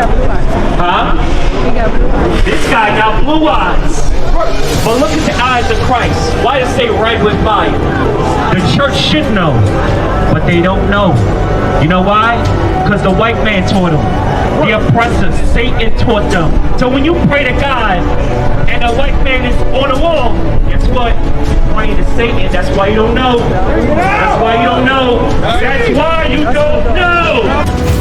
got blue eyes. Huh? He got blue eyes. This guy got blue eyes. But look at the eyes of Christ. Why does it say red with fire? The church should know, but they don't know. You know why? Because the white man taught them. The oppressors, Satan taught them. So when you pray to God and the white man is on the wall, guess what? You're praying to Satan. That's why you don't know. That's why you don't know. That's why you don't know.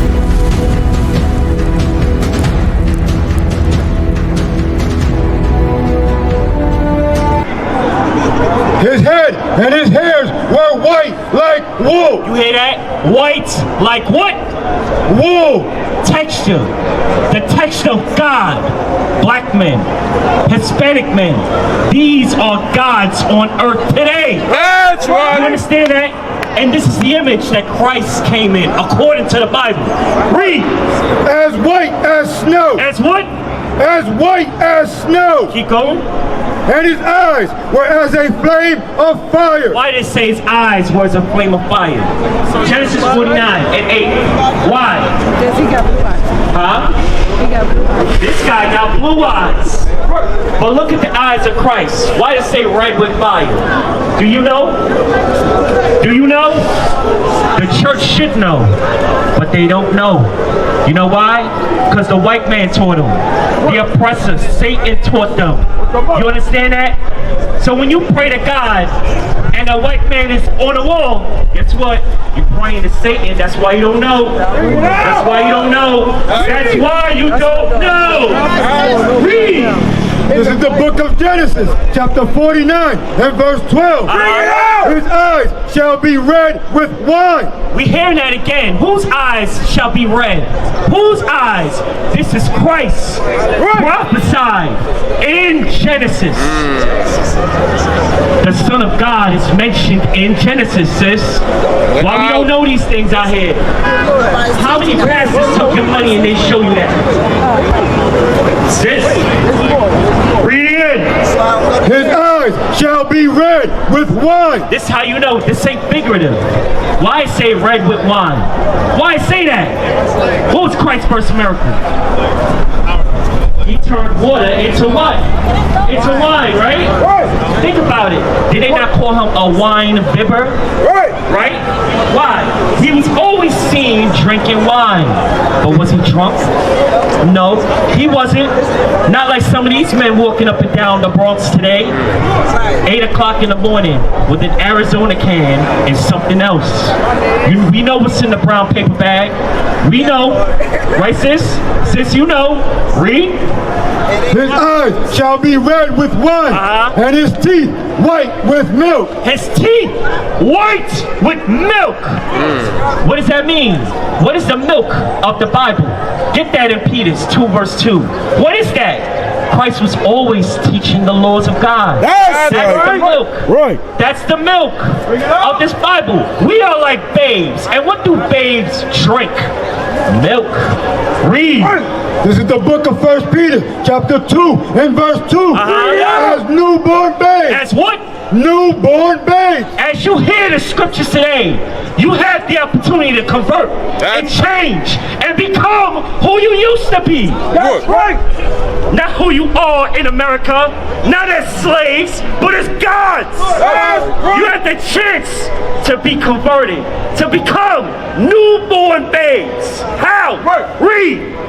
His head and his hairs were white like wool. You hear that? White like what? Wool. Texture. The texture of God. Black men. Hispanic men. These are gods on earth today. That's right. You understand that? And this is the image that Christ came in, according to the Bible. Read. As white as snow. As what? As white as snow. Keep going. And his eyes were as a flame of fire. Why did it say his eyes was a flame of fire? Genesis 49:8. Why? Because he got blue eyes. Huh? He got blue eyes. This guy got blue eyes. But look at the eyes of Christ. Why does it say red with fire? Do you know? Do you know? The church should know, but they don't know. You know why? Because the white man taught them. The oppressors, Satan taught them. You understand that? So when you pray to God and the white man is on the wall, guess what? You're praying to Satan. That's why you don't know. That's why you don't know. That's why you don't know. Read. This is the book of Genesis, chapter 49 and verse 12. His eyes shall be red with wine. We hear that again. Whose eyes shall be red? Whose eyes? This is Christ prophesied in Genesis. The Son of God is mentioned in Genesis, sis. Why we don't know these things out here? How many pastors took your money and they show you that? Sis, read it in. His eyes shall be red with wine. This is how you know this ain't figurative. Why say red with wine? Why say that? What was Christ's first miracle? He turned water into what? Into wine, right? Think about it. Did they not call him a wine bibber? Right? Why? He was always seen drinking wine. But was he drunk? No, he wasn't. Not like some of these men walking up and down the Bronx today. 8 o'clock in the morning with an Arizona can and something else. We know what's in the brown paper bag. We know. Right, sis? Sis, you know. Read. His eyes shall be red with wine, and his teeth white with milk. His teeth white with milk. What does that mean? What is the milk of the Bible? Get that in Peter's 2 verse 2. What is that? Christ was always teaching the laws of God. That's the milk. Right. That's the milk of this Bible. We are like babes. And what do babes drink? Milk. Read. This is the book of 1 Peter, chapter 2 and verse 2. As newborn babes. As what? Newborn babes. As you hear the scriptures today, you have the opportunity to convert and change and become who you used to be. That's right. Not who you are in America, not as slaves, but as gods. You have the chance to be converted, to become newborn babes. How? Read.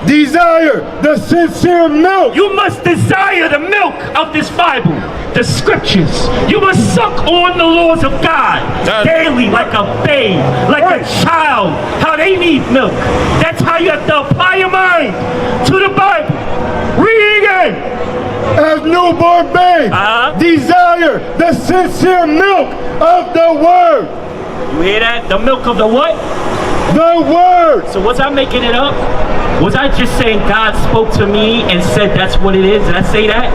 Desire the sincere milk. You must desire the milk of this Bible, the scriptures. You must suck on the laws of God daily like a babe, like a child, how they need milk. That's how you have to apply your mind to the Bible. Read again. As newborn babes, desire the sincere milk of the word. You hear that? The milk of the what? The word. So was I making it up? Was I just saying God spoke to me and said that's what it is? Did I say that?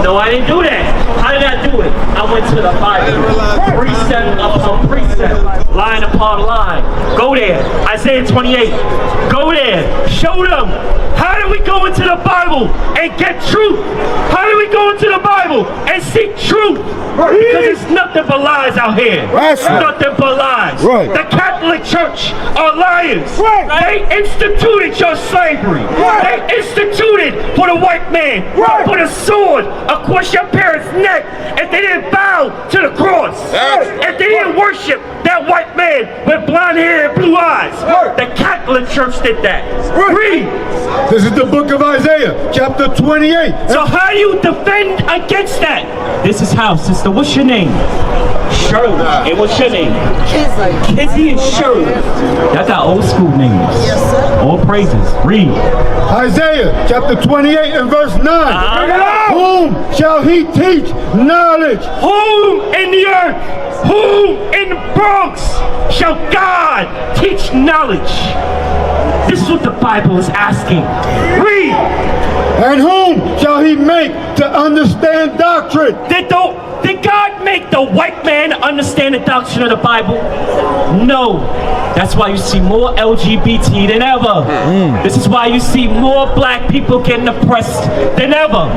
No, I didn't do that. How did I do it? I went to the Bible. Precept upon precept. Line upon line. Go there. Isaiah 28. Go there. Show them. How do we go into the Bible and get truth? How do we go into the Bible and seek truth? Because there's nothing but lies out here. That's right. Nothing but lies. Right. The Catholic Church are liars. Right. They instituted your slavery. Right. They instituted for the white man. Right. Put a sword across your parents' neck if they didn't bow to the cross. If they didn't worship that white man with blonde hair and blue eyes. Right. The Catholic Church did that. Right. Read. This is the book of Isaiah, chapter 28. So how do you defend against that? This is how, sister. What's your name? Shirley. And what's your name? Kizzy and Shirley. Y'all got old school names. Yes, sir. All praises. Read. Isaiah chapter 28 and verse 9. Whom shall he teach knowledge? Whom in the earth, whom in the Bronx shall God teach knowledge? This is what the Bible is asking. Read. And whom shall he make to understand doctrine? Did God make the white man understand the doctrine of the Bible? No. That's why you see more LGBT than ever. This is why you see more black people getting oppressed than ever.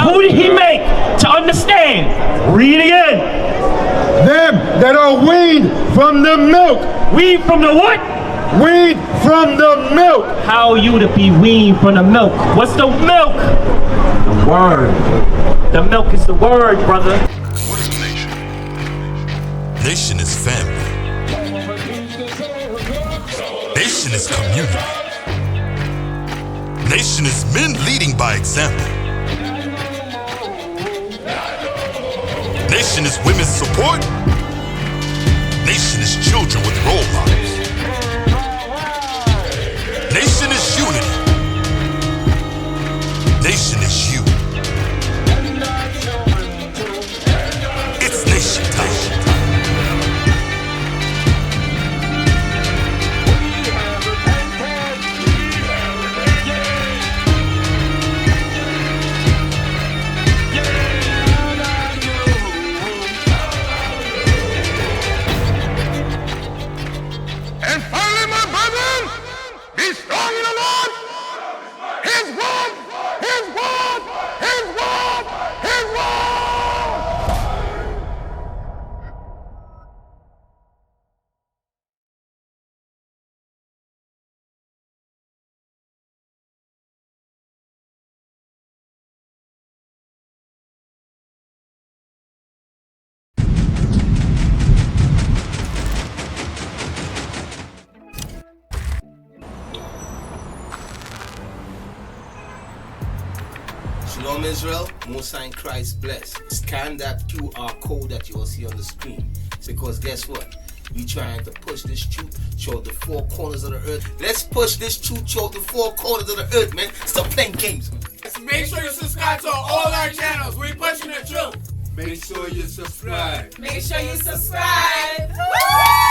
Who did he make to understand? Read again. Them that are weaned from the milk. Weaned from the what? Weaned from the milk. How are you to be weaned from the milk? What's the milk? The word. The milk is the word, brother. What is nation? Nation is family. Nation is community. Nation is men leading by example. Nation is women's support. Nation is children with role models. Nation is unity. Nation is you. It's nation time. And finally, my brethren, be strong in the Lord. His word, His word, His word, His word. Shalom Israel, Most High in Christ bless. Scan that QR code that you will see on the screen. Because guess what? We trying to push this truth toward the four corners of the earth. Let's push this truth toward the four corners of the earth, man. Stop playing games. Make sure you subscribe to all our channels. We pushing the truth. Make sure you subscribe. Make sure you subscribe. Woo!